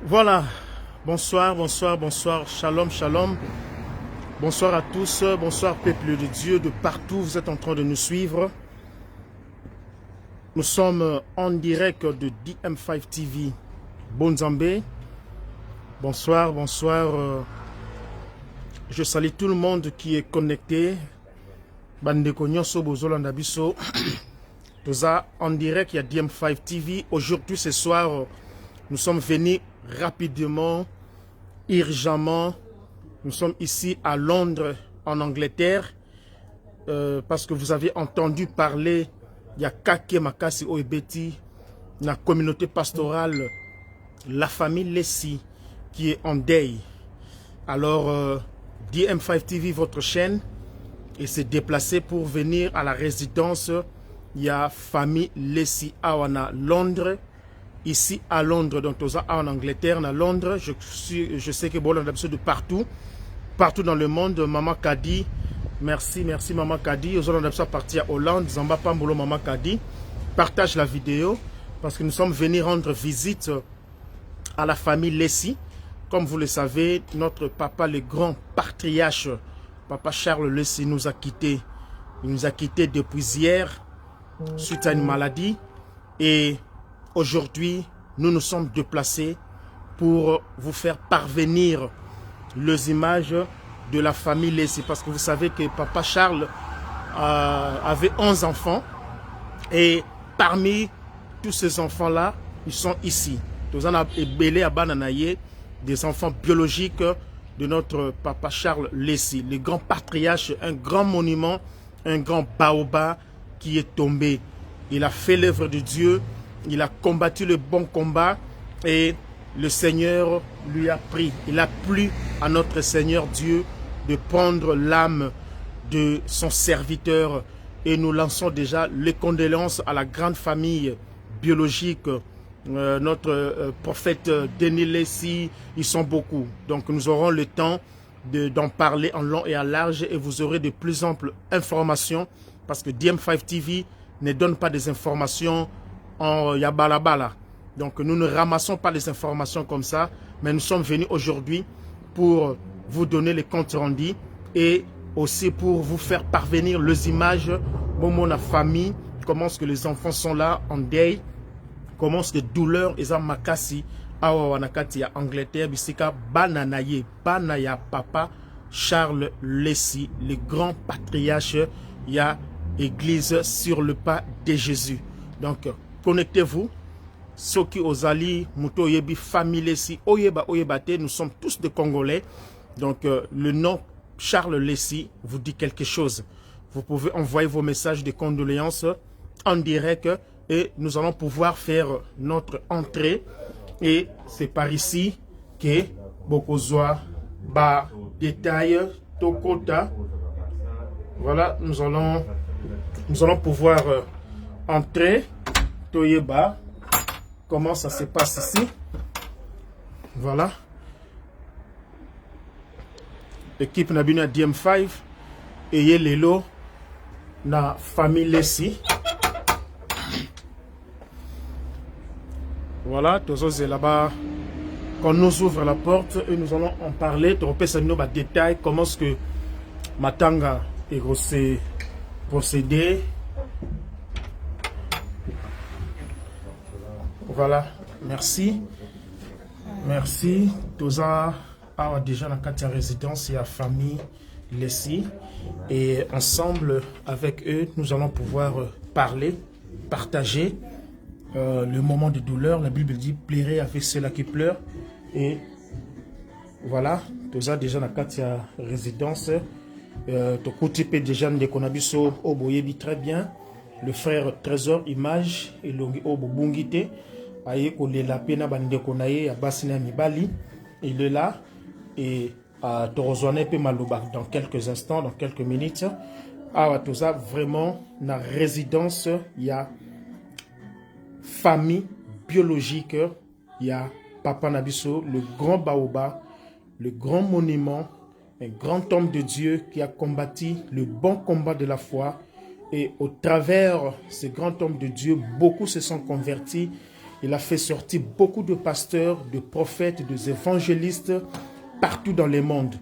Voilà, bonsoir, bonsoir, bonsoir, shalom, shalom. Bonsoir à tous, bonsoir peuple de Dieu de partout, vous êtes en train de nous suivre. Nous sommes en direct de DM5 TV, Bonzambé. Bonsoir, bonsoir. Je salue tout le monde qui est connecté. Bandeko Nyonso Bozolanda Biso. Tout ça en direct, il y a DM5 TV. Aujourd'hui, ce soir, nous sommes venus rapidement, urgemment. Nous sommes ici à Londres, en Angleterre, parce que vous avez entendu parler, il y a Kake Makasi Oebeti, la communauté pastorale, la famille Lessi, qui est en deuil. Alors, DM5 TV, votre chaîne, et s'est déplacé pour venir à la résidence. Il y a famille Lessi à Londres, ici à Londres, donc en Angleterre, à Londres. Je sais que bon, on a besoin de partout dans le monde. Maman Kadi, merci Maman Kadi. Aux autres, on a parti à Hollande, Zamba Pambolo, Maman Kadi. Partage la vidéo parce que nous sommes venus rendre visite à la famille Lessi. Comme vous le savez, notre papa, le grand patriarche, papa Charles Lessi, nous a quittés. Il nous a quittés depuis hier suite à une maladie. Et aujourd'hui, nous nous sommes déplacés pour vous faire parvenir les images de la famille Lessi. Parce que vous savez que papa Charles avait 11 enfants. Et parmi tous ces enfants-là, ils sont ici. Nous en avons belé à Bananaye, des enfants biologiques de notre papa Charles Lessi, le grand patriarche, un grand monument, un grand baobab qui est tombé. Il a fait l'œuvre de Dieu, il a combattu le bon combat et le Seigneur lui a pris. Il a plu à notre Seigneur Dieu de prendre l'âme de son serviteur et nous lançons déjà les condoléances à la grande famille biologique. Notre prophète Denis Lessi, ils sont beaucoup. Donc nous aurons le temps d'en parler en long et en large et vous aurez de plus amples informations parce que DM5 TV ne donne pas des informations en yabalabala. Donc nous ne ramassons pas les informations comme ça, mais nous sommes venus aujourd'hui pour vous donner les comptes rendus et aussi pour vous faire parvenir les images de la famille, comment est-ce que les enfants sont là en deuil, comment est-ce que douleur et ça makasi awa wanakati ya Angleterre bisika bananaye banaya papa Charles Lessi, le grand patriarche ya église sur le pas de Jésus. Donc connectez-vous. Soki Ozali, Muto Yebi, famille Lessi, Oyeba Oyebate, nous sommes tous des Congolais. Donc le nom Charles Lessi vous dit quelque chose. Vous pouvez envoyer vos messages de condoléances en direct et nous allons pouvoir faire notre entrée. Et c'est par ici que Bokozwa ba détail Tokota. Voilà, nous allons pouvoir entrer. Toyeba. Comment ça se passe ici? Voilà. L'équipe n'a bien à DM5 et Lelo na famille Lessi. Voilà, tous c'est là-bas. Quand nous ouvre la porte et nous allons en parler, tu repères nos détails, comment est-ce que Matanga est procédé. Voilà, merci. Merci. Toza a déjà la carte de résidence et la famille Lessi. Et ensemble, avec eux, nous allons pouvoir parler, partager le moment de douleur. La Bible dit, pleurez avec ceux-là qui pleurent. Et voilà, Toza déjà la carte de résidence. Tokoutipe déjà Ndekonabiso Oboyebi très bien. Le frère Trésor Image et Longi Obobungite. Il est là et te rejoindre dans quelques instants, dans quelques minutes. Tout ça, vraiment, la résidence, il y a famille biologique, il y a Papa Nabiso, le grand baobab, le grand monument, un grand homme de Dieu qui a combattu le bon combat de la foi. Et au travers ce grand homme de Dieu, beaucoup se sont convertis. Il a fait sortir beaucoup de pasteurs, de prophètes, des évangélistes partout dans le monde.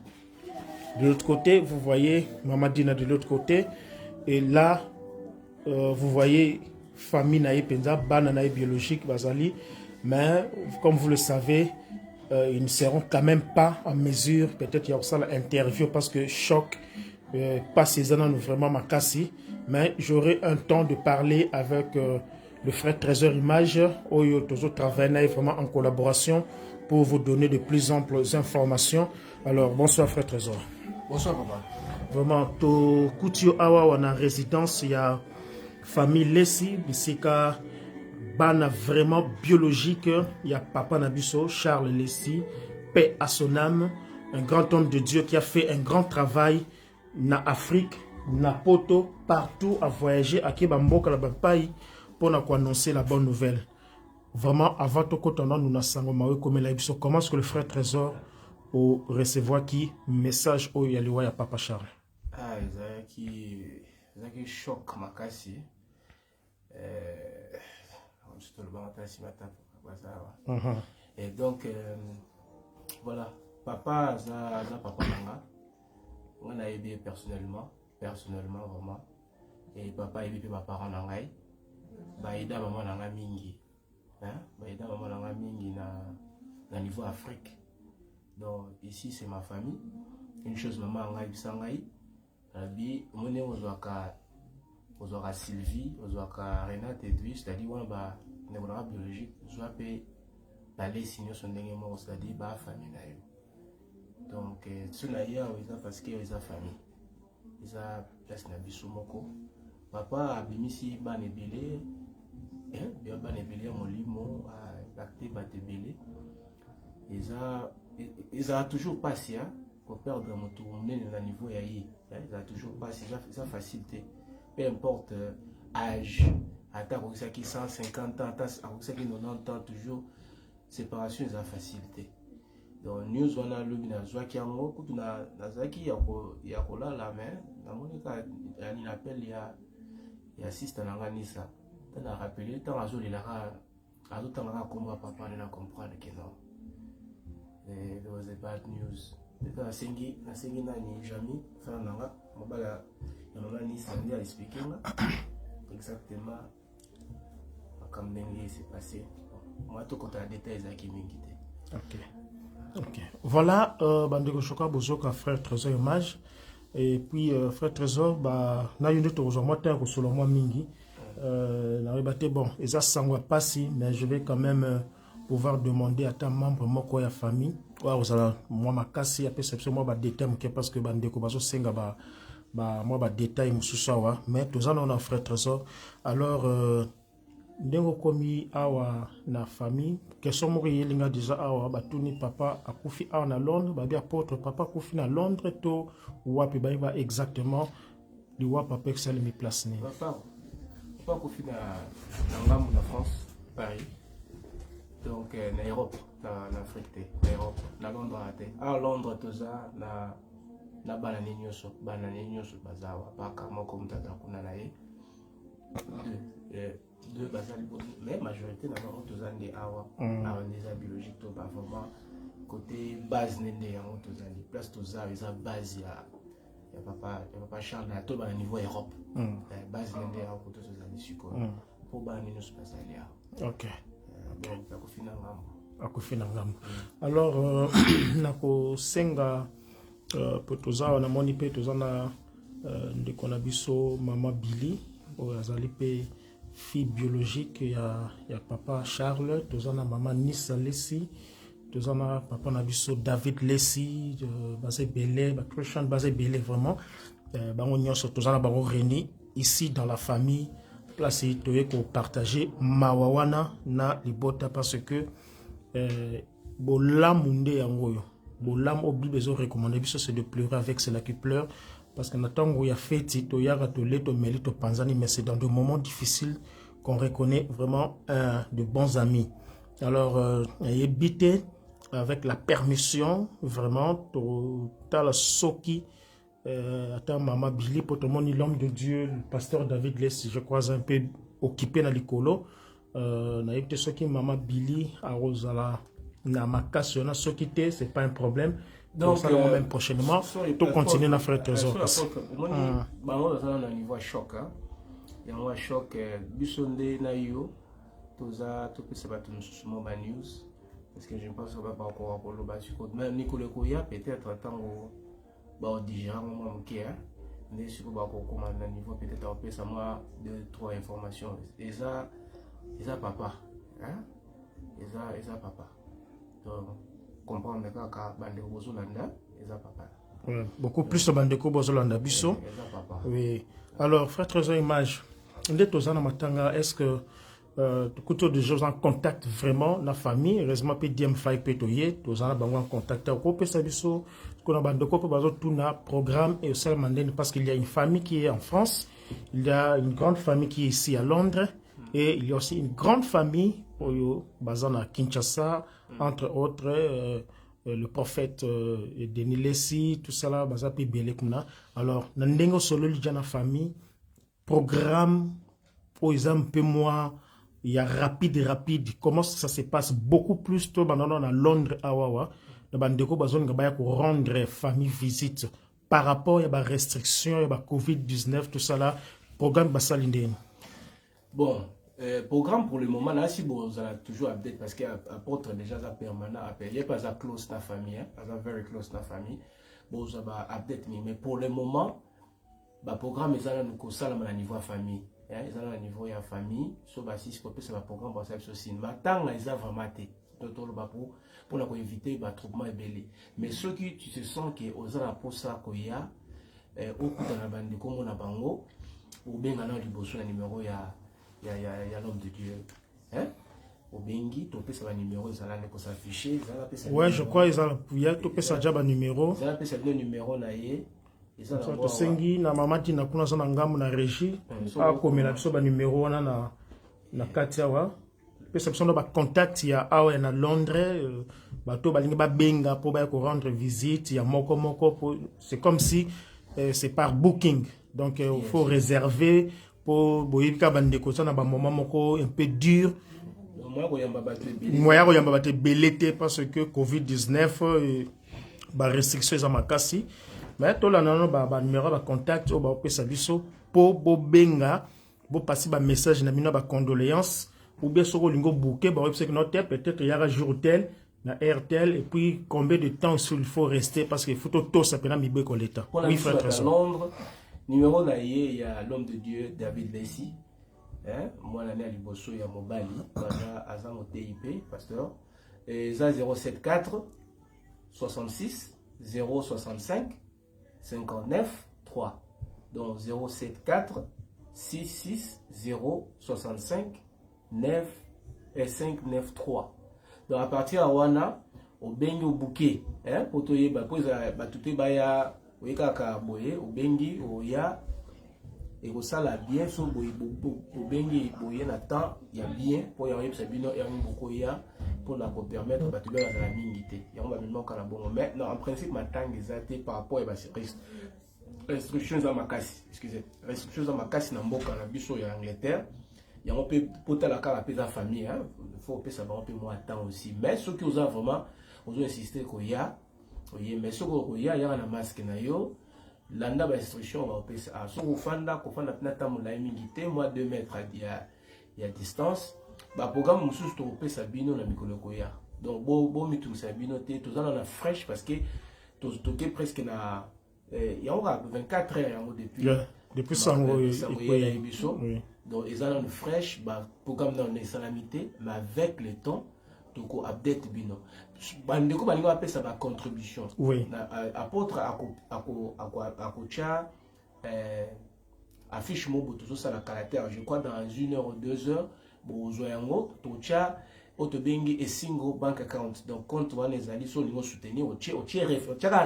De l'autre côté, vous voyez Mamadina de l'autre côté. Et là, vous voyez famille naïe penza, bananaï biologique, bazali. Mais comme vous le savez, ils ne seront quand même pas en mesure. Peut-être il y a aussi l'interview parce que choc, pas ces années vraiment makasi. Mais j'aurai un temps de parler avec le frère Trésor Image, où toujours travaille vraiment en collaboration pour vous donner de plus amples informations. Alors, bonsoir frère Trésor. Bonsoir papa. Vraiment, to Kutio Awa wana résidence, il y a famille Lessi, Bissika, Bana vraiment biologique. Il y a papa Nabiso, Charles Lessi, paix à son âme, un grand homme de Dieu qui a fait un grand travail na Afrique, na Poto, partout à voyager à Kibamboka la Bapai pour nous annoncer la bonne nouvelle. Vraiment, avant tout temps, nous n'avons pas comme la Biso. Comment est-ce que le frère Trésor au recevoir qui message au yaliwa ya papa Charles? Ah, ils choc makasi. Et donc voilà, papa za papa nanga. On a aidé personnellement vraiment. Et papa aidé mes parents nangai. Baïda maman nanga mingi. Hein? Baïda maman nanga mingi na niveau Afrique. Donc ici c'est ma famille. Une chose maman ngai bisangai. Abi mone ozwaka Sylvie, ozwaka Renate Edwige, c'est-à-dire on ba névrologue biologique, soit pe d'aller signer son dernier mot, c'est-à-dire ba famille na yo. Donc tsunaya oza parce que oza famille. Oza place na biso moko. Papa abimisi ba nebele, bien ba nebele molimo a acté ba nebele. Ils ont toujours passé pour perdre mon tour au niveau yaï. Ils ont toujours passé, ça facilité. Peu importe âge, à qui 150 ans, à qui 90 ans, toujours séparation, ils ont facilité. Donc nous on a le bina qui a un coup na zaki ya kola la main, na monika il appelle il y a assiste na nganisa. On a rappelé tant azoli la a tout temps comme papa na comprendre que non. There was a bad news. Nasengi nani Jami frère nanga mobala yanga ni samedi à expliquer exactement comme ndenge s'est passé. Moi tout compte à détails zaki mingi te. OK. Voilà bandeko choka bozoka frère Trésor Image et puis frère Trésor ba na yunde to moi tant que solo moi mingi na rebate bon eza sangwa pasi mais je vais quand même pouvoir demander à ta membre moko ya famille moi makasi ya perception moi ba détail parce que bandeko bazo senga moi ba détail mususawa mais tous on a frère Trésor alors ndengo komi awa na famille question moko yelinga déjà awa batuni papa akufi awa na Londres ba bien apôtre papa akufi na Londres to wapi ba exactement li wa papa excel mi place ni papa akufi na ngambo na France Paris. Donc, en Europe, en Afrique, en Europe, en Londres, à Londres, tout ça, na banane nyoso bazawa, pas comme tata kuna nae. Deux bazali, mais majorité n'a pas tout ça des awa, des biologiques, tout pas vraiment côté base n'ende en tout ça, place tout ça, ils ont base ya papa Charles na tout bas niveau Europe, base n'ende en tout ça des sucres, pour banane nyoso bazali. OK. Alors, nako senga potoza na moni pe tozana ndeko na biso mama Billy azali pe fille biologique ya papa Charles, tozana mama Nissa Lessi, tozana papa na biso David Lessi, basé belé, ba Christian basé belé vraiment bango nyonso tozana bango réunis ici dans la famille. Place pour partager mawawana na libota parce que bolam munde yangoyo bolam au bible besoin recommander biso c'est de pleurer avec ceux qui pleurent parce que natango ya feti to yara to leto melito panzani mais c'est dans des moments difficiles qu'on reconnaît vraiment de bons amis. Alors éviter avec la permission vraiment to tala soki attends maman Billy pour tout le monde l'homme de Dieu le pasteur David Lessi je crois un peu occupé dans l'écolo nayebi te soki mama Billy arozala na makasi na soki te c'est pas un problème. Donc ça va même prochainement tout continuer na frère Trésor bango ça na niveau choc hein il y a un choc bisonde na yo toza to pesa ba mo ba news parce que je pense pas encore pour le bas mais Nicolas Koya peut-être tango ba digérer moi moké hein mais sur ba ko commander na niveau peut-être on peut ça moi 2-3 informations et ça papa hein et ça papa donc comprendre que bandeko bozolanda et ça papa beaucoup plus de bandeko bozolanda biso oui alors frère Trésor Image ndé tozana matanga est-ce que couteau de gens en contact vraiment la famille heureusement pe DM5 petoye tozana bango en contact ko pesa biso ko na bandeko pe bazo tuna programme et aussi mandene parce qu'il y a une famille qui est en France, il y a une grande famille qui est ici à Londres et il y a aussi une grande famille au bazana Kinshasa entre autres le prophète Denis Lessi tout ça là baza pe belé kuna alors na ndengo solo li jana famille programme pour exemple moi il y a rapide comment ça se passe beaucoup plus tôt maintenant à Londres awawa na bandeko bazon ngabaya ko rendre famille visite par rapport à la restriction à la Covid-19 tout ça là programme basalindene bon programme pour le moment là si vous allez toujours update parce que apporte déjà ça permanent appel il y a pas ça close ta famille hein pas ça very close ta famille bon ça va update mais pour le moment ba programme ils allent nous ça à niveau famille ils allent à niveau ya famille so ba si peut ça va programme pour ça aussi matin là ils a vraiment été tout le bas pour éviter le troublement et belé mais ceux qui tu te sens que aux ala pour ça qu'il y a au coup dans la bande comme on a bango ou bien maintenant du bosso numéro il y a l'homme de Dieu hein au bengi tu peux ça numéro ils allaient pour s'afficher ouais je crois ils allaient il y a tu peux ça déjà numéro ils allaient ça numéro na yé to sengi na mamati na kuna sana ngamu na régie a komela biso ba numéro wana na katia wa pesa biso ba contact ya awa na Londres bato balingi ba benga pour ba ko rendre visite ya moko c'est comme si c'est par booking donc il faut réserver pour boyika bandeko ça na ba moment moko un peu dur moya ko yamba bato belete parce que Covid-19 ba restriction za makasi mais tout là non ba numéro ba contact au ba pesa biso po bo benga bo passer ba message na bino ba condoléances ou bien soko lingo bouquet ba website noter peut-être il y a jour tel na RTL et puis combien de temps il faut rester parce que faut tout ça pena mi beko l'état oui frère Trésor Londres numéro na il y a l'homme de Dieu David Lessi hein moi la né liboso ya mobali bana azango TIP pasteur et 074 66 065 59 3 donc 074 66 065 9 et 593 donc à partir de wana au bengi au bouquet hein pour to yeba pour ba tuté ba ya weka ka boye au bengi au ya et ko sala bien so boye au bengi boye na temps il y a bien pour y sa bino et un beaucoup ya pour la permettre ba tuba la mingité ya on va même kana bon mais non en principe ma tang exacté par rapport à ba restrictions à makasi excusez restrictions à makasi na mboka na biso ya Angleterre il y a un peu pour la carte de la famille hein il faut que ça va un peu moins temps aussi mais ceux qui osent vraiment osent insister qu'il y a mais ceux qui y a un masque na yo landa ba restriction va passer à so fanda ko fanda na tamu la mingité moi 2 mètres il y a distance ba programme mususu to pesa bino na mikolo ko ya donc bo mitu sa bino te to zana na fraîche parce que to toke presque na il y a 24 heures depuis ça oui donc ils ont une fraîche bah programme dans les salamités mais avec le temps donc update bino bandeko balingo appelle ça ma contribution oui apôtre à kocha affiche mo boto ça la caractère je crois dans 1 heure ou 2 heures bo zoyango tocha otobengi et single bank account donc compte wana ezali so lingo soutenir au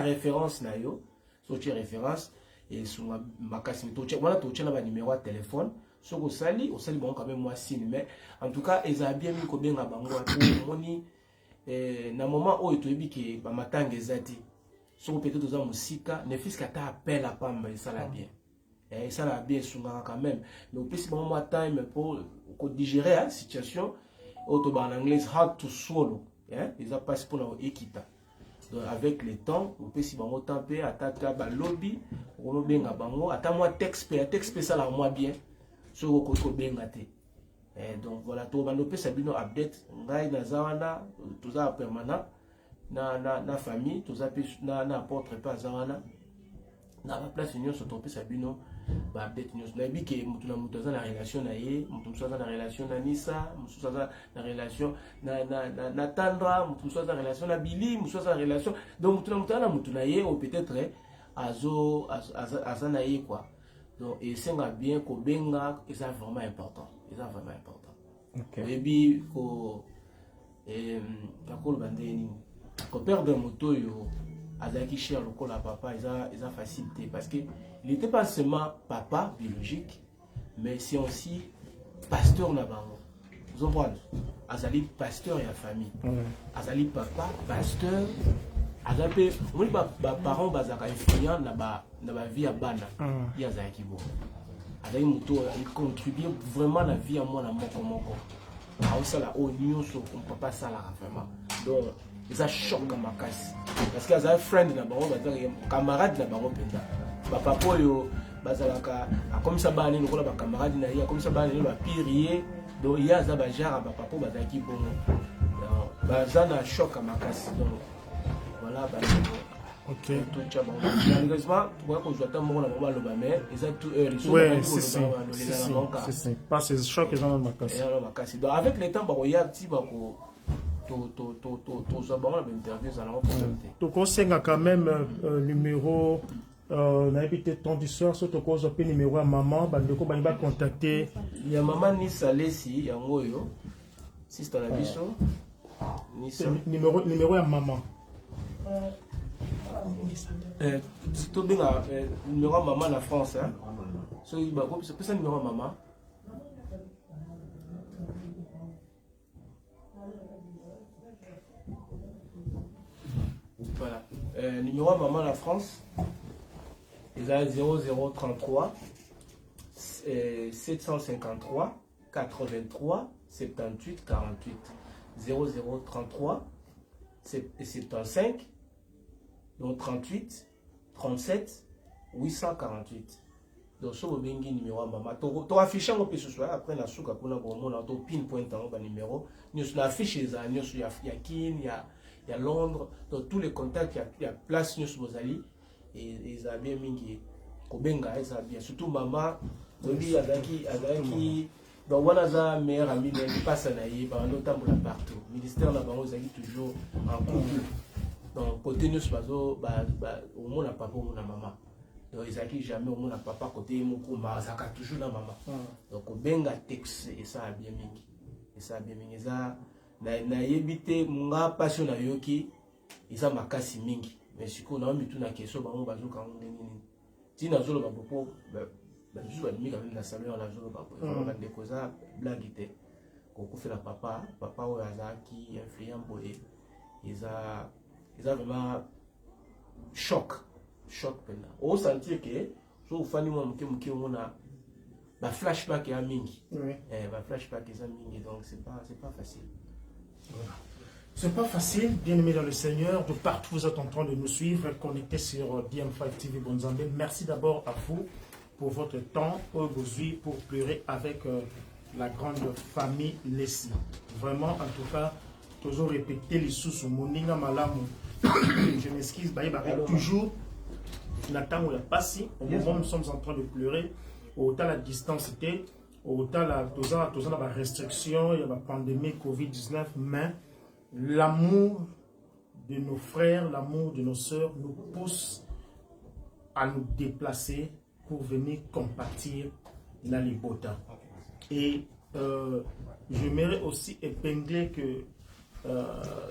référence na yo so tu référence et sur makasi tocha wana tocha na ba numéro de téléphone so ko sali bon quand même moi signe mais en tout cas ils a bien mis ko benga bango pour moni na moment où to ebiki ba matanga ezati so peut-être za musika ne fiska ta appel à pamba et ça la bien Et ça l'a bien souvent quand même. Mais au plus, bon, moi, time pour digérer la situation, en anglais, hard to swallow. Ils ont passé pour nous équita. Donc, avec le temps, on peut si bon temps pe ataka ba lobby, on benga bango, ata moi texte ça la moi bien. Sur au côté benga te. Et donc voilà, tout le monde sabino update, ngai na zawana, tout ça permanent na famille, tout ça na apporte pas zawana. Na la place union sur topé sabino ba update news. Na bi ke mutu na mutu za na relation na ye, mutu za na relation na Nisa, mutu za na relation na Tandra, mutu za na relation na Billy, mutu za na relation. Donc mutu na mutu na ye ou peut-être azo na ye quoi. Donc et c'est bien ko benga, et ça vraiment important. Et ça vraiment important. OK. Et puis ko kakolo bandeni. Ko perdre moto yo Azaki cher le col à papa, ils ont facilité parce qu'il n'était pas seulement papa biologique, mais c'est aussi pasteur là-bas. Vous comprenez? Azali pasteur et la famille. Azali papa, pasteur. Azali on dit parents bazaka influent na ba vie à bana. Il y a Azaki bo. Azali moto il contribue vraiment la vie à moi na moko. Ah ça la oignon sur on papa ça là vraiment. Donc ça choque ma casse parce que as friend na bango camarade na bango penda papa poyo bazalaka comme ça bani lokola ba camarade na ye comme ça bani ba pirier donc il y a za ba jara ba papa bazaki bongo bazana choque ma casse donc voilà ba OK tout ça bon malheureusement tu vois qu'on joue tant mon na ba mais ils ont tout les choses c'est pas ces chocs ils ont ma casse donc avec le temps ba il y a petit ba ko tu conseilles quand même numéro n'habite ton diseur sur ton cause de numéro à maman bandeko ba va contacter il y a maman ni salesi yango yo si c'est la biso ni numéro à maman tout bien numéro à maman en France hein so il ba c'est ça numéro à maman. Voilà. Numéro maman la France, ils ont 0033 753 83 78 48 0033 75 donc 38 37 848. Donc sur le bengi numéro maman, tu affiches un peu ce soir après la souka pour na to pinpoint un numéro, nous sur affiche ça, nous sur il y a Kin, il y a Londres, dans tous les contacts, il y a place nous sur Mozali et ils ont bien mingi kobenga ils ont bien surtout maman Oli azaki donc voilà ça meilleur ami ne passe na yi ba notamment partout ministère na bango zaki toujours en couple donc côté nous bazo au monde na papa ou na maman donc ils ont jamais au monde na papa côté moko ma zaka toujours na maman donc kobenga texte et ça a bien mingi ça na yebite munga passion na yoki isa makasi mingi mais siko na mitu na keso bango bazuka nini tina zolo bapopo ba juste ba mika na salon na zolo bapo ba dekoza blague te ko kufela papa o azaki influent boy isa vraiment choc pena o sentir que so fani mo mke mona ba flashback ya mingi ba flashback ya mingi donc c'est pas facile. Voilà. C'est pas facile, bien aimé dans le Seigneur, de partout vous êtes en train de nous suivre, connectés sur DM5 TV Bonzambé. Merci d'abord à vous pour votre temps aujourd'hui pour pleurer avec la grande famille Lessi. Vraiment, en tout cas, toujours répéter les sous Moninga Malamu. Je m'excuse, toujours. Nathan ou la passé, au moment où nous sommes en train de pleurer, autant la distance était. Autant la restriction, il y a la pandémie Covid-19, mais l'amour de nos frères, l'amour de nos sœurs nous pousse à nous déplacer pour venir compatir la Libota. Et j'aimerais aussi épingler que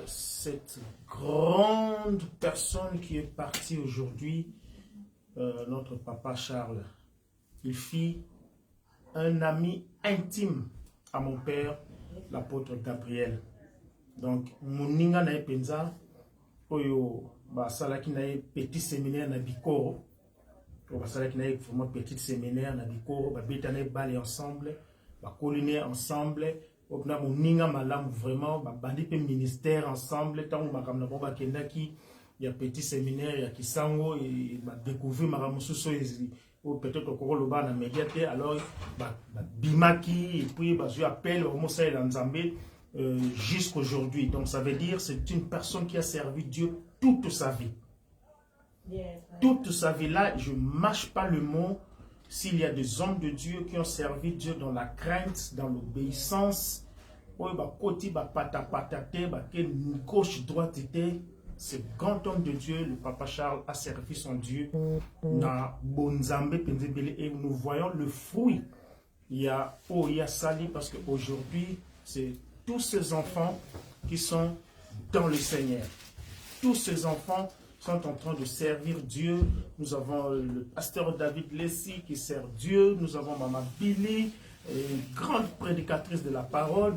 cette grande personne qui est partie aujourd'hui, notre papa Charles, il fit un ami intime à mon père, l'apôtre Gabriel. Donc, Moninga na penza, oyo ba salaki na petit séminaire na Bikoro, basalaki na vraiment petit séminaire na bikoro babeta na bale ensemble bakoliner ensemble opna moninga malamu vraiment babandi pe ministère ensemble tango makamna bo bakendaki ya petit séminaire ya Kisango et découvrir maramususo ou peut-être au loba na médiaté alors bimaki et puis je appelle au Moussa et Nzambe jusqu'aujourd'hui. Donc ça veut dire c'est une personne qui a servi Dieu toute sa vie. Toute sa vie là, je mâche pas le mot. S'il y a des hommes de Dieu qui ont servi Dieu dans la crainte, dans l'obéissance, ce grand homme de Dieu, le Papa Charles, a servi son Dieu dans Bonzambe et nous voyons le fruit. Il y a Sali parce qu'aujourd'hui, c'est tous ces enfants qui sont dans le Seigneur. Tous ces enfants sont en train de servir Dieu. Nous avons le pasteur David Lessi qui sert Dieu. Nous avons Maman Billy, une grande prédicatrice de la parole.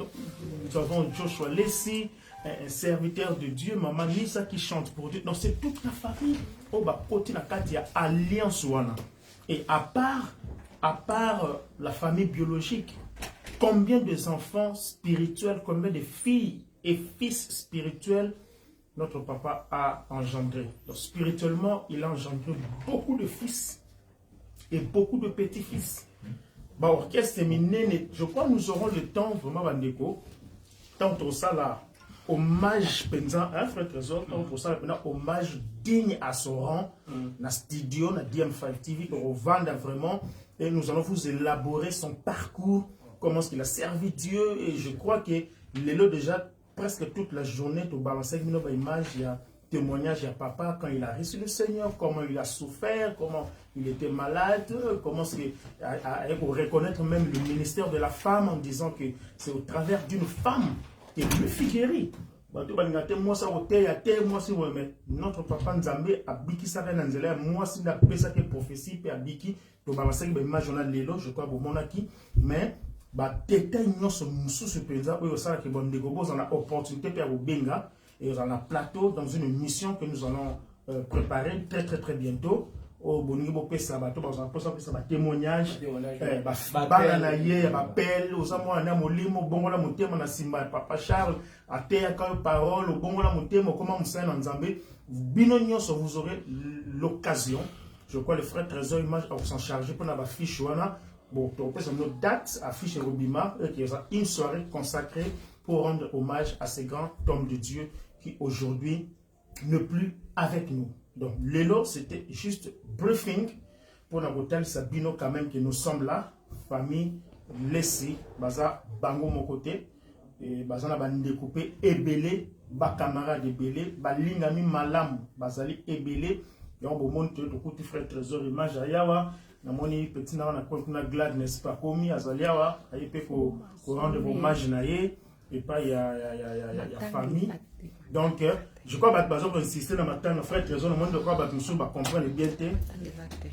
Nous avons Joshua Lessi, un serviteur de Dieu. Maman Nisa qui chante pour Dieu. Donc c'est toute la famille. Il y a alliance. Et à part la famille biologique, combien des enfants spirituels, combien de filles et fils spirituels notre papa a engendré. Donc, spirituellement, il a engendré beaucoup de fils et beaucoup de petits-fils. Bah, orchestre féminin, je crois que nous aurons le temps, vraiment, Bandeko, tant pour ça, là, hommage, pensant, hein, frère Trésor, tant pour ça, là, hommage digne à son rang, dans studio, dans DM5 TV, pour vendre vraiment, et nous allons vous élaborer son parcours, comment est-ce qu'il a servi Dieu, et je crois que Lélo déjà, presque toute la journée, tu balances une image, il y a témoignage, il y a papa quand il a reçu le Seigneur, comment il a souffert, comment il était malade, comment on reconnaître même le ministère de la femme en disant que c'est au travers d'une femme que Dieu fut guéri. Notre papa Nzambe a biki ça moi si la pesa que prophétie pe a biki to balancer une image on a lelo je crois monaki mais détail nyonso mususu penza oyo sala ke bon degobo on a opportunité pe au benga et on a plateau dans une mission que nous allons préparer très bientôt au boningi bo pesa bato ba on pesa pesa témoignage ba na ye ba appel aux amours na molimo bongola motema na simba papa Charles a teya ka parole au bongola motema comment musa na Nzambe bino nyonso vous aurez l'occasion je crois le frère Trésor image à s'en charger pour na ba fiche wana. Bon, donc, notre date affiche Robima, qui est une soirée consacrée pour rendre hommage à ces grands hommes de Dieu qui aujourd'hui ne plus avec nous. Donc, Lélo, c'était juste briefing pour notre Sabino quand même que nous sommes là, famille laissée, baza bango mon côté, et baza na bani découpé, ebélé, ba camarade ebélé, ba lingami malam, bazali ebélé, et on va montrer tout petit frère Trésor image à Yawa. Namoni petit na compte na glad n'est pas commis azaliawa ayé ko rendre hommage na ye et pas il y a famille donc je crois que bazo insister na matanga frère Trésor le monde de quoi nous ba comprendre bien té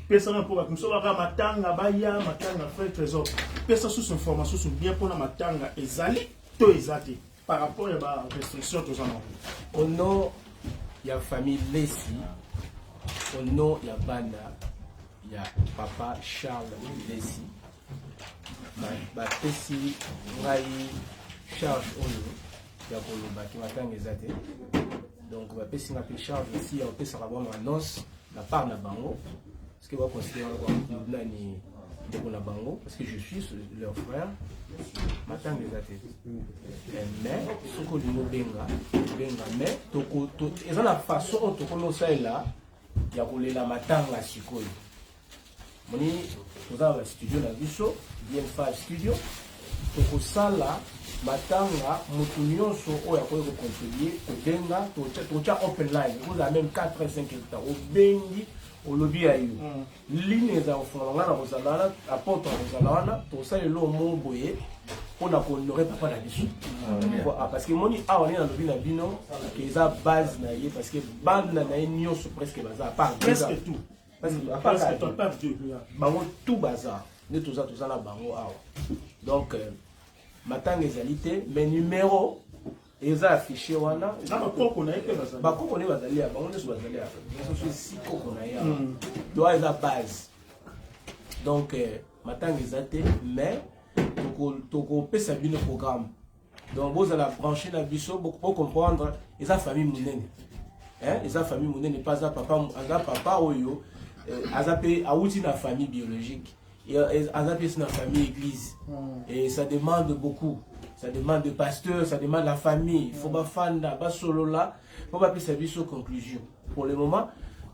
personne pour nous ba matanga ba ya matanga frère Trésor personne sous information sous bien pour na matanga ezali to ezati par rapport à ba restriction tous en au nom il y a famille Lessi au nom il y a banda il y a papa Charles Lessi bapesi ngai charge oyo ya koloba ki matanga ezate donc bapesi ngai charge ici ya kopesaka bango annonce na part na bango parce que baconsidère nani ndeko na bango parce que je suis leur frère matanga ezate mais soko lino benga mais eza na façon oyo tokonosalela ya kolela matanga sikoyo moni toza ba studio na biso DM5 studio tokosala matanga motu nyonso oyo akoki kocontribuer kobenga tocha open line oza même 4 5 hectares obengi olobi ya yo ligne eza kofungola nga na kozala wana aporte na kozala wana tosalelo mo boye mpona kohonore papa na biso parce que moni awa nde nalobi na bino ke eza base na ye parce que banda na ye nyonso presque baza à part presque tout parce que bango tout bazar nde toza na bango awa donc matanga ezali te mais numéro eza affiché wana bakoko na ye bazali ya bango nyonso bazali ya nyonso si koko na ye awa doa eza base Donc, maintenant, ils ont mais tu peux savoir le programme. Donc, vous allez brancher la biseau pour comprendre, ils ont famille mounene. Ils ont famille mounene, pas à papa, oyo, ils ont une famille biologique. Ils ont une famille église. Et ça demande beaucoup. Ça demande de pasteur, ça demande la famille. Il faut pas faire de solo là. Il faut pas faire sa conclusion. Pour le moment,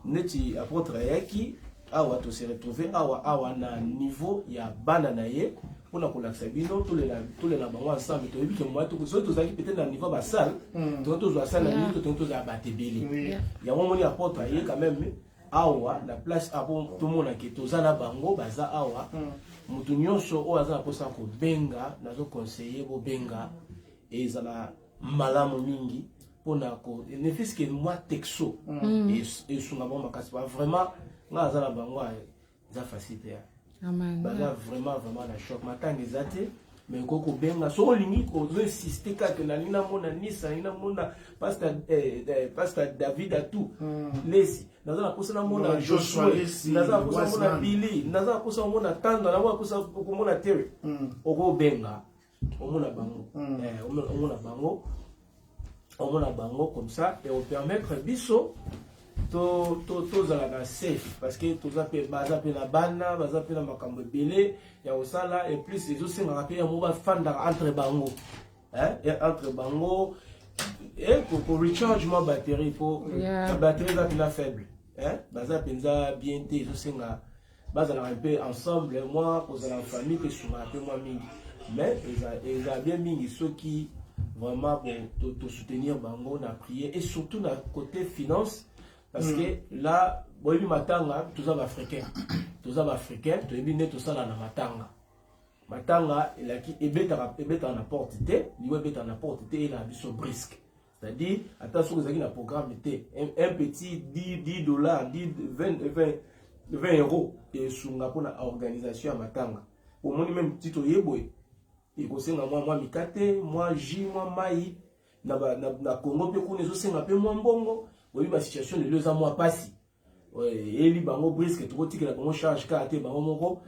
nous apôtre qui awa to se retrouver awa na niveau ya bananaye pour la collabino tous les labango ensemble to que moi tout ça tous peut-être na niveau basal tous à ça na niveau tous à batebeli. Il y a un moment apôtre quand même awa la place avant tout le monde qui tous na bango baza awa. Mutu nyonso o aza posa ko benga nazo conseiller bo benga et zala malamu mingi pona ko ne fils que moi texo et sunga bon makasi vraiment nga azala bango za facilité amen bala vraiment la choc matanga ezate mais koko benga so lingi ko zo insister que na lina mona nisa ina mona pasteur David a tout lesi nazala kusana mona Joshua nazala kusana mona Billy nazala kusana mona Tando nazala kusana mona Terry oko benga omona bango omona bango comme ça et on permettre biso to zala safe parce que to zape baza pe na bana baza pe na makambo belé ya osala et plus les aussi ngaka pe ya mo ba fanda entre bango entre bango et pour recharge ma batterie pour la batterie là faible baza penza bien té aussi nga baza un peu ensemble moi pour la famille que sur un peu moi mingi mais ils a bien mingi ceux qui vraiment pour soutenir bango na prier et surtout na côté finance. Parce que là, boy matanga, tous les Africains, tu es bien tout ça dans la matanga. Matanga, il a qui est en apporté, il est en apporté, il a biso brisque. C'est-à-dire, attention, vous avez un programme un petit 10 dollars, 20 euros et sur la organisation à matanga. Au moins même petit oyeboy, il conseille moi mikate, moi J, moi maï, na Congo pe ko nezo senga pe moi mbongo. Oui, ma situation de 2 mois passé. Et les bango brisque, tout le monde charge car t'es bango moko,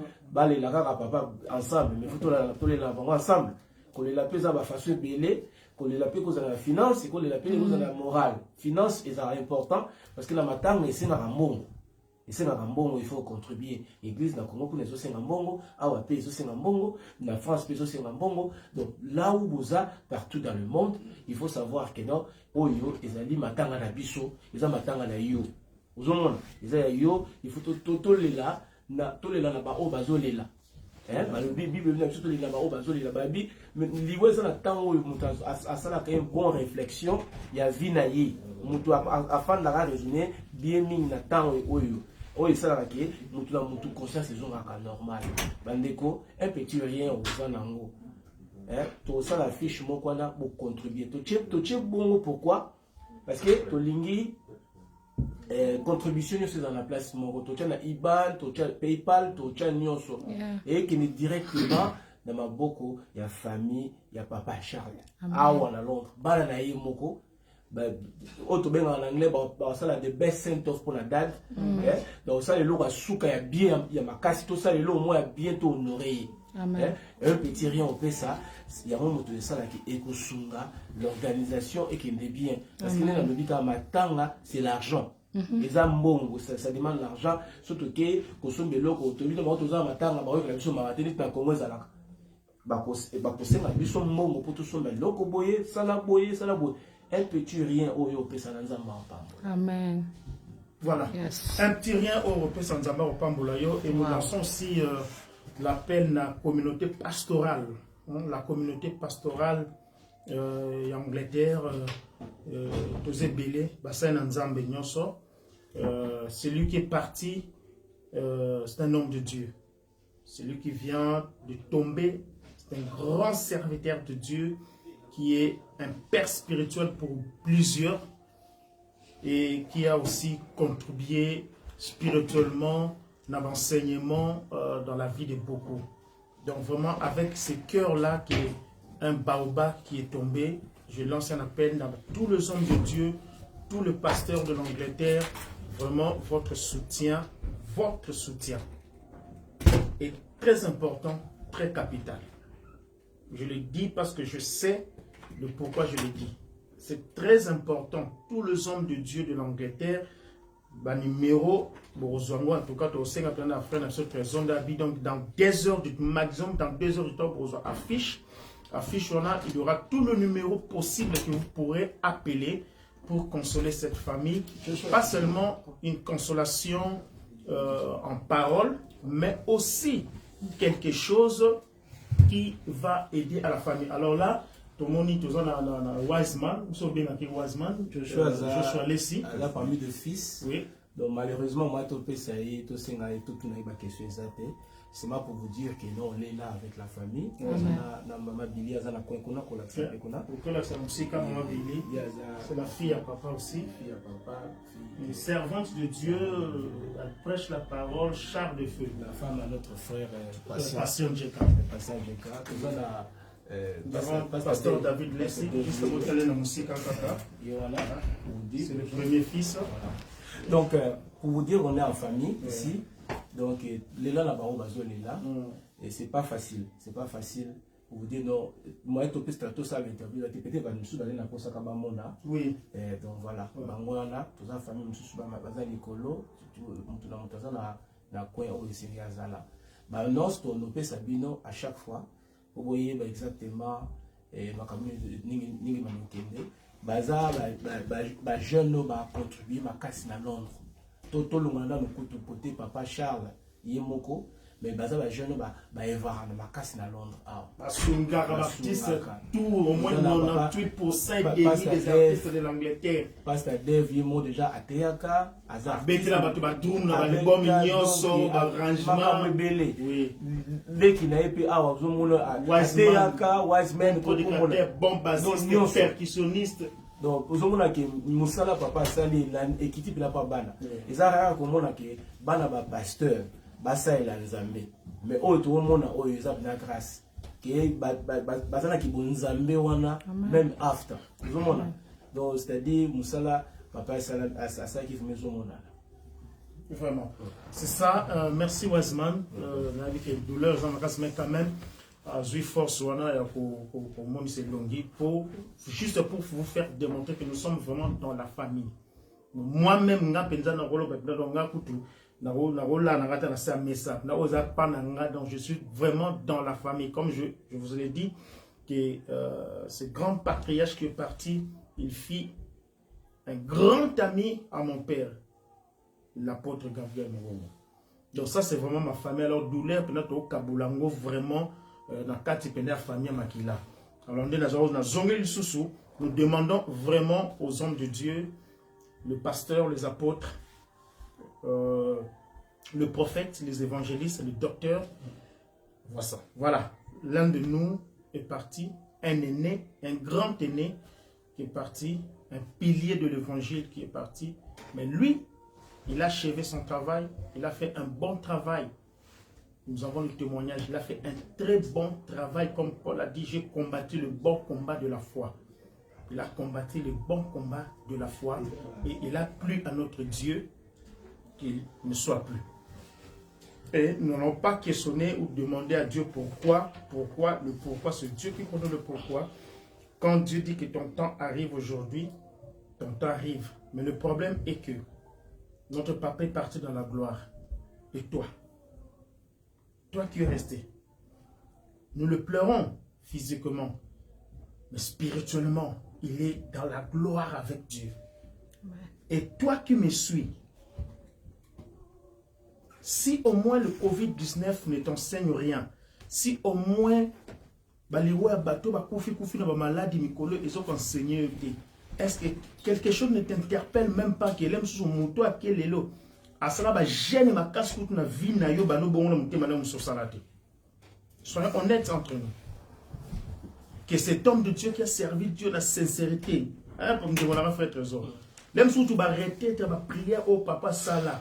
les la papa ensemble, mais faut tous les bango ensemble. Qu'on les appelle ça va façon belé, qu'on les appelle cause de la finance, et qu'on les appelle cause de la morale. Finance est important parce que la matang est c'est un bon. Et c'est un bon, il faut contribuer. L'église dans Congo pour les aussi un bon, awa pays aussi un bon, la France pays aussi un bon. Donc là où vous êtes partout dans le monde, il faut savoir que non. Oyo ezali matanga na biso eza matanga na yo ozomona eza yo il faut tolela na ba o bazolela ba le bible na biso tolela ba o bazolela ba bi liwe eza na tango oyo mutu asala ka une bonne réflexion ya vie na ye mutu afanda ka raisonner bien mingi na tango oyo esalaka ke mutu na mutu conscience ezongaka normal bandeko un petit rien oza nango. Tout ça la fiche mon qu'on a pour contribuer. Tu bon pourquoi? Parce que tu lingi contribution c'est dans la place mon tu as IBAN, tu as PayPal, tu as nyonso et qui est directement dans ma boko il y a famille, il y a papa Charles. Ah on a Londres, bala na moko. Auto ben en anglais ça la the best sent off pour la date. Donc ça les lots à souka ya bien il y a ma casse tout ça les lots moi bientôt honoré. Amen. Un petit rien on fait ça. Il y a un moment de ça qui est l'organisation et qui est bien. Parce que dans le but à matanga c'est l'argent. Les ambongo ça demande l'argent. Surtout que consomme le loco. Tu dis que tu as matanga bah la mission maratini tu as comment ça là. Bah c'est ma mission mbongo pour tout ça mais loco boyer ça la boyer. Un petit rien au yo pesa na nzamba pamba. Amen. Voilà. Yes. Un petit rien au pesa nzamba pamba yo et nous lançons aussi l'appel à la communauté pastorale. La communauté pastorale en Angleterre, celui qui est parti, c'est un homme de Dieu. Celui qui vient de tomber, c'est un grand serviteur de Dieu qui est un père spirituel pour plusieurs et qui a aussi contribué spirituellement dans l'enseignement dans la vie de beaucoup. Donc vraiment avec ce cœur-là qui est un baobab qui est tombé, je lance un appel dans tous les hommes de Dieu, tous les pasteurs de l'Angleterre, vraiment votre soutien. est très important, très capital. Je le dis parce que je sais le pourquoi je le dis. C'est très important. Tous les hommes de Dieu de l'Angleterre, numéro, en tout cas, au sein de la présence d'habit, donc dans des heures du maximum, dans 2 heures du temps, affiche, il y aura tout le numéro possible que vous pourrez appeler pour consoler cette famille. Pas seulement une consolation en parole, mais aussi quelque chose qui va aider à la famille. Alors là, tout le monde est Wiseman, Joshua Lessie. Là, parmi de fils. Oui. Donc malheureusement, moi, tout ça y est, tout ça y est, tout n'a pas question exacte. C'est moi pour vous dire que non, on est là avec la famille. On a maman Billy, on a quoi qu'on a, c'est la fille à papa aussi. Une servante de Dieu, elle prêche la parole, char de feu. La femme à notre frère Pasteur Djeka. Pasteur David Lessie, juste au côté de la musique en kaka. C'est le premier fils. Donc, pour vous dire, on est en famille ici. Donc, les là, là-bas, on est là. Et c'est pas facile. C'est pas facile. Pour vous dire, non, moi, je suis tout ça, l'interview, peut-être que nous allons pour ça, oui. Donc, voilà. Bangoana, toute la famille, nous sommes à l'écolo, nous sommes dans coin où il s'est là. Nous sommes Sabino à chaque fois. Vous voyez exactement, ma communauté, baza ba jeune no ba contribuer ma casse na Londres toto longana no kutu poté papa Charles yemoko mais baza ba jeune ba Eva na ma casse na Londres basunga baptiste tout au moins 98% des artistes de l'Angleterre pasteur Dave yemo déjà ateaka azar betela bato badrum na album nyonso arrangement rebelle oui deki na epi awa zomona ateaka Wiseman ko bon bassiste percussionniste. Donc, vous avez que Moussala papa sali l'équipe la pas bana. Et ça rare comme on a que bana ba pasteur, basa et la nzambe. Mais tout le monde a eu ça na grâce. Que basana qui bon nzambe wana même after. Vous avez donc c'est-à-dire Moussala papa sala ça qui fait maison mona. Vraiment. C'est ça. Merci Wiseman. Avec les douleurs en grâce mais quand même. Force juste pour vous faire démontrer que nous sommes vraiment dans la famille. Moi-même, donc je suis vraiment dans la famille. Comme je vous l'ai dit, que ce grand patriarche qui est parti, il fit un grand ami à mon père, l'apôtre Gabriel Mouromo. Donc ça, c'est vraiment ma famille. Alors, douleur, peut-être au Kabulango, vraiment. Nous demandons vraiment aux hommes de Dieu, le pasteur, les apôtres, le prophète, les évangélistes, le docteur. Voilà, l'un de nous est parti, un aîné, un grand aîné qui est parti, un pilier de l'évangile qui est parti. Mais lui, il a achevé son travail, il a fait un bon travail. Nous avons le témoignage, il a fait un très bon travail, comme Paul a dit, j'ai combattu le bon combat de la foi. Il a combattu le bon combat de la foi et il a plu à notre Dieu qu'il ne soit plus. Et nous n'allons pas questionner ou demander à Dieu pourquoi, c'est Dieu qui connaît le pourquoi. Quand Dieu dit que ton temps arrive aujourd'hui, ton temps arrive. Mais le problème est que notre papa est parti dans la gloire. Et toi qui es resté, nous le pleurons physiquement, mais spirituellement, il est dans la gloire avec Dieu. Ouais. Et toi qui me suis, si au moins le Covid-19 ne t'enseigne rien, si au moins est-ce que quelque chose ne t'interpelle même pas que l'aime sur mon toit qui est l'élo? Soyons honnêtes entre nous. Que cet homme de Dieu qui a servi Dieu la sincérité, comme Dieu l'a fait trésor. L'aime surtout arrêter de prier au papa Salah.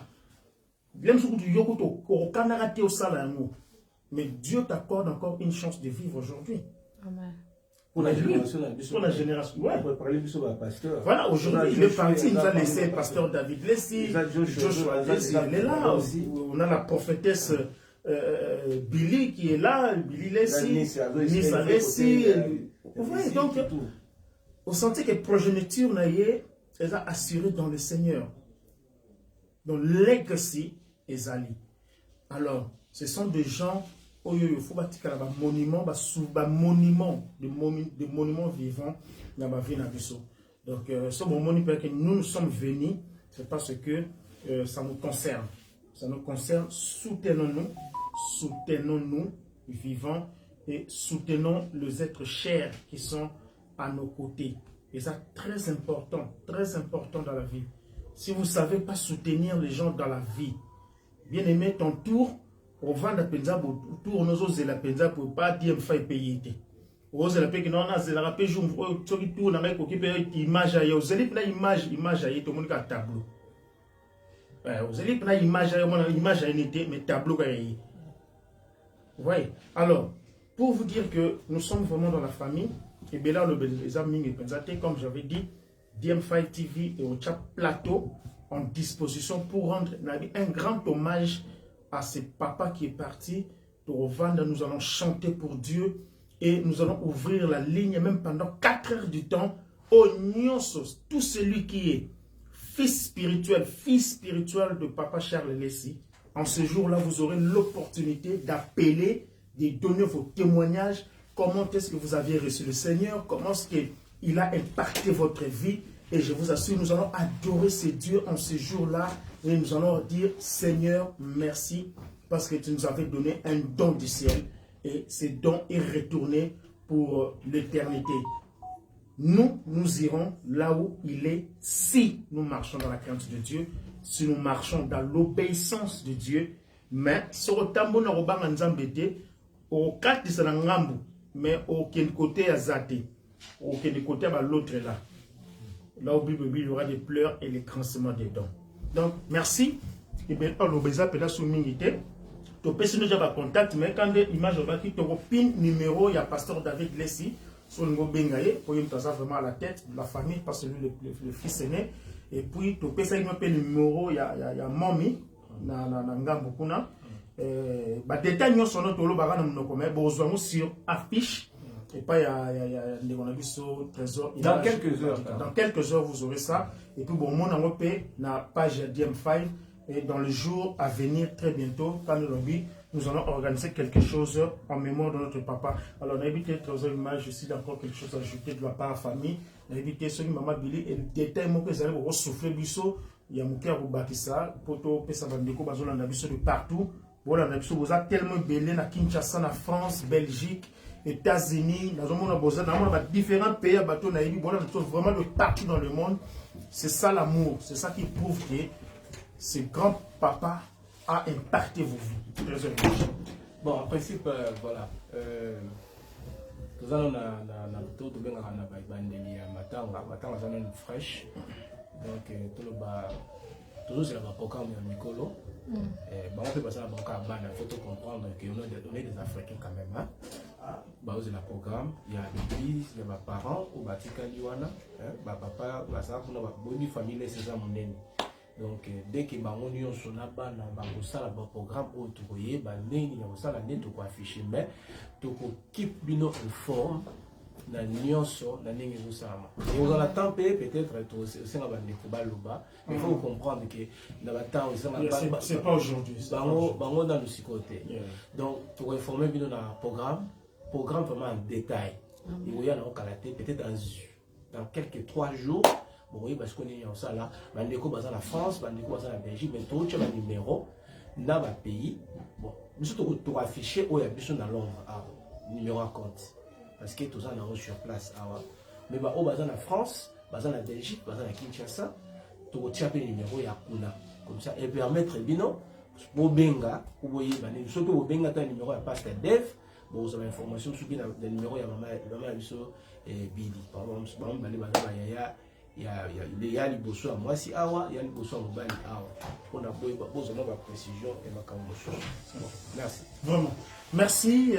L'aime surtout yokoto au canarate au Salah. Mais Dieu t'accorde encore une chance de vivre aujourd'hui. Amen. Pour la génération. Ouais. Voilà, aujourd'hui, il est parti, il nous a laissé pasteur David Lessie, Joshua Lessie, elle est là. On a la prophétesse Billy qui est là, Billy Lessi, Nice Alessi. Vous voyez, donc, vous sentez que la progéniture est assurée dans le Seigneur. Donc, legacy est ali. Alors, ce sont des gens, il faut bâtir un monument, des monuments vivants dans la vie de Nabiso. Donc, ce moment que nous sommes venus, c'est parce que ça nous concerne. Ça nous concerne, soutenons-nous, vivants, et soutenons les êtres chers qui sont à nos côtés. Et ça, très important dans la vie. Si vous ne savez pas soutenir les gens dans la vie, bien aimé, ton tour, au vent de Penza, tour, nous osons la Penza pour pas dire qu'il payer. Vous osez la payer, non, c'est la rappel, je vous tour, on a image à vous allez prendre image à tout le monde a tableau. Vous allez prendre image à mais tableau. Vous voyez? Alors, pour vous dire que nous sommes vraiment dans la famille, et bien là, les amis, comme j'avais dit, DM5 TV et au chat plateau en disposition pour rendre un grand hommage à ce papa qui est parti. Nous allons chanter pour Dieu et nous allons ouvrir la ligne même pendant 4 heures du temps. Nyonsos, tout celui qui est fils spirituel de papa Charles Lessi, en ce jour-là, vous aurez l'opportunité d'appeler, de donner vos témoignages. Comment est-ce que vous aviez reçu le Seigneur? Comment est-ce qu'il a impacté votre vie? Et je vous assure, nous allons adorer ce Dieu en ce jour-là. Et nous allons dire, Seigneur, merci, parce que tu nous avais donné un don du ciel. Et ce don est retourné pour l'éternité. Nous irons là où il est, si nous marchons dans la crainte de Dieu, si nous marchons dans l'obéissance de Dieu. Mais, sur le tambour, nous avons au cas de Sanangambu, mais aucun côté à Zate, aucun côté à l'autre là. Là où il y aura des pleurs et les crancements des dents. Donc, merci. Et bien, on l'obéza peut-être sous minité. Tu peux nous avoir contact, mais quand des images qui tu pin numéro, il y a pasteur David Lessi, sur le mot Bengaye, pour une personne vraiment à la tête de la famille, parce que lui, le fils aîné. Et puis, tu peux ça, il y a un numéro, il y a Momi, dans Ngambukuna. Détails nous sont notre lot, sur affiche. Et pas il y a trésor. Dans quelques heures. Dans quelques heures, vous aurez ça. Et puis, bon, mon enveloppe, la page DM5. Et dans le jour à venir, très bientôt, quand nous allons organiser quelque chose en mémoire de notre papa. Alors, on a évité trésor image, je suis encore quelque chose à ajouter de la part de la famille. On a évité ce que maman Billy et le détail, moi, que vous allez vous souffler, il y a mon cœur au Bakissa, poto, pesa bandeko, bazola na biso de partout. Voilà, vous avez tellement belé na Kinshasa, na France, Belgique, États-Unis, dans différents pays, vraiment de partout dans le monde. C'est ça l'amour, c'est ça qui prouve que ce grand papa a impacté vos vies. Bon, en principe, voilà. Nous allons tout matanga fraîche. Donc, toujours c'est le programme de Nicolo. On peut passer à la banque, il faut comprendre qu'on est des Africains quand même. C'est le programme, il y a l'église, il y a mes parents, ou Batika Liwana, papa, ça pour notre bonne famille, c'est ça mon ennemi. Donc, dès que on est sur la bande, on a un programme où tu voyez, on a un net pour afficher, mais tu keep bino en forme. Na nyonso na ndenge kozama et on attend peut-être tout c'est nga bande ko baloba mais il faut comprendre que na batang c'est pas aujourd'hui bango dans le côté donc pour informer bino na programme vraiment en détail il y a na kalaté peut-être dans quelques 3 jours bon oui parce qu'on est en ça là bande ko baza la France bande ko baza la Belgique mais tout le numéro na ba pays bon surtout to afficher où il y a biso na Londres numéro à compte parce que tout ça on sur place mais au bazar en France bazar en Belgique bazar en Kinshasa tu retiens le numéro ya kuna comme ça et permettre bino pour benga ou voyez surtout au benga ta numéro ya pasteur Dev bon vous avez information sur le numéro ya maman biso et Billy par exemple bali bazar il y a les bosso à moi si awa il y a les bosso à mobile awa on a besoin de précision et ma merci vraiment merci.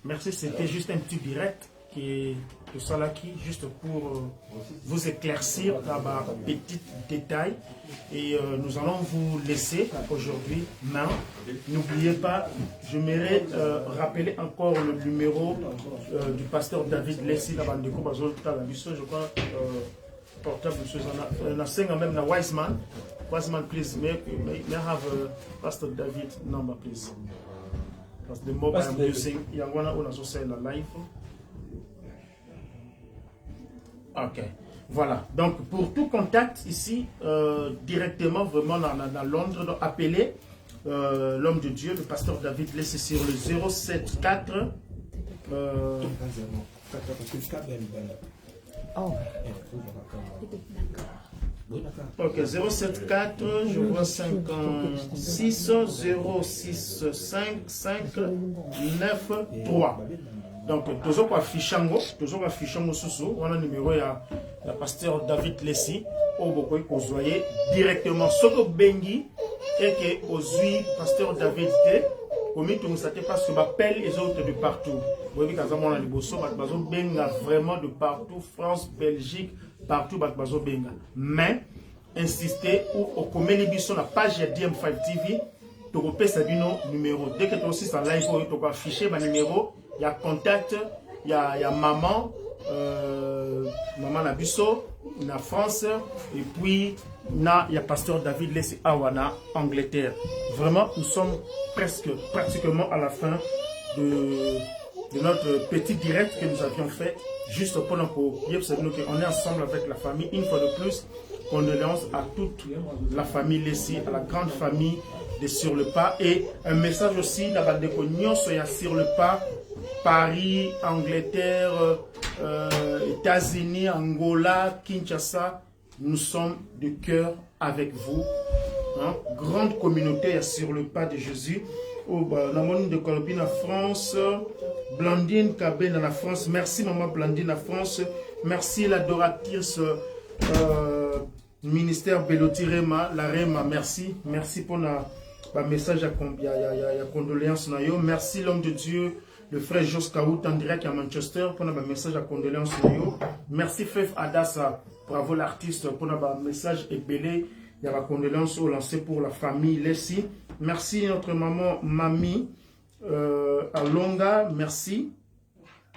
Merci, c'était juste un petit direct qui est Salaki, juste pour vous éclaircir dans ma petite détail. Et nous allons vous laisser aujourd'hui. Mais n'oubliez pas, je m'aimerais rappeler encore le numéro du pasteur David Lessi, la bande de je crois, portable, on a 5 même na Wiseman. Wiseman, please, may I have Pastor David number, please. That's the mobile I'm using. Yangwana on a also say la live. Ok, voilà. Donc pour tout contact ici, directement vraiment dans Londres, donc appelez l'homme de Dieu, le pasteur David, laissez sur le 074. Ok, 074, je vois 56 065 593. Donc, toujours affichango sous on a le numéro ya pasteur David Lessi au bokoy ko zoyer directement soko bengi et que ozui pasteur David te comme tout ça parce que m'appelle les autres de partout. Vous voyez quand on a les bosso bazo benga vraiment de partout, France, Belgique, partout bazo benga. Mais insistez ou au communiquer biso na page DM5 TV to repé sa bino numéro dès que tu aussi en live to ko afficher ba numéro. Il y a contact, il y a maman, maman Nabiso, na France, et puis il y a pasteur David Lessi Awana, Angleterre. Vraiment, nous sommes pratiquement à la fin de notre petit direct que nous avions fait, juste pour nous dire qu'on est ensemble avec la famille. Une fois de plus, condoléances à toute la famille Lessi, à la grande famille de Sur le Pas. Et un message aussi, la bande de Cognon, Sur le Pas. Paris, Angleterre, États-Unis, Angola, Kinshasa, nous sommes de cœur avec vous. Hein? Grande communauté Sur le Pas de Jésus. Au Namon de Colobine en France, Blandine Kabé dans la France. Merci maman Blandine en France. Merci l'adoratrice ministère Beloti Rema, la Rema. Merci. Merci pour le message à condoléances. Merci l'homme de Dieu. Le frère Jos Kaout en direct à Manchester pour un message à condoléances. Merci Fef Adassa, bravo l'artiste pour un message ébélé. Il y a la condoléances lancée pour la famille Lessi. Merci notre maman Mami à Longa, merci.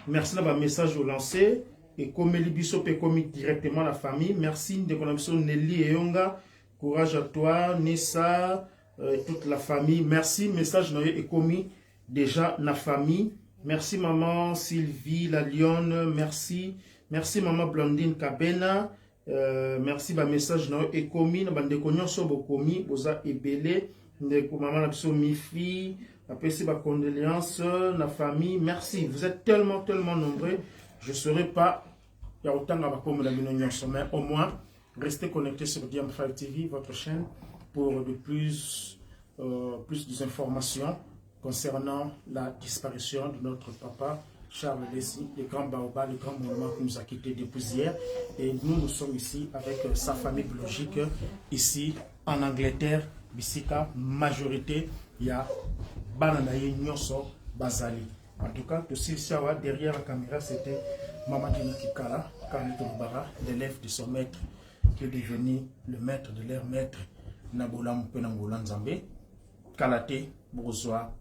Merci d'avoir message lancé. Et comme Elibiso peut communiquer directement à la famille. Merci de connaître Nelly et Yonga. Courage à toi, Nessa, toute la famille. Merci. Message est commis déjà la famille. Merci maman Sylvie, la Lionne, merci. Merci maman Blandine Kabena. Merci ba message na e commis na bande konyo so bo commis boza ebele de maman la biso mifi après c'est ba condoléances la famille. Merci, vous êtes tellement nombreux. Je serai pas il y a autant ba comme la minonyo mais au moins restez connectés sur DM5 TV, votre chaîne, pour de plus d'informations concernant la disparition de notre papa Charles Lessi, le grand baobab, le grand monument qui nous a quittés depuis hier. Et nous sommes ici avec sa famille biologique, ici en Angleterre, Bissika, majorité, il y a Bananaye Nyoso Bazali. En tout cas, derrière la caméra, c'était Mamadou Kikala, Kalito Bara, l'élève de son maître, qui est devenu le maître de leur maître, Nabola Mpenangola Nzambe, Kalate, Bourgeois,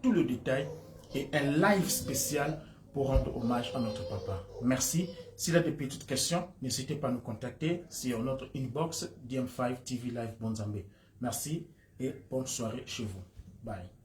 tout le détail et un live spécial pour rendre hommage à notre papa. Merci. S'il y a des petites questions, n'hésitez pas à nous contacter sur notre inbox DM5 TV Live Bonzambé. Merci et bonne soirée chez vous. Bye.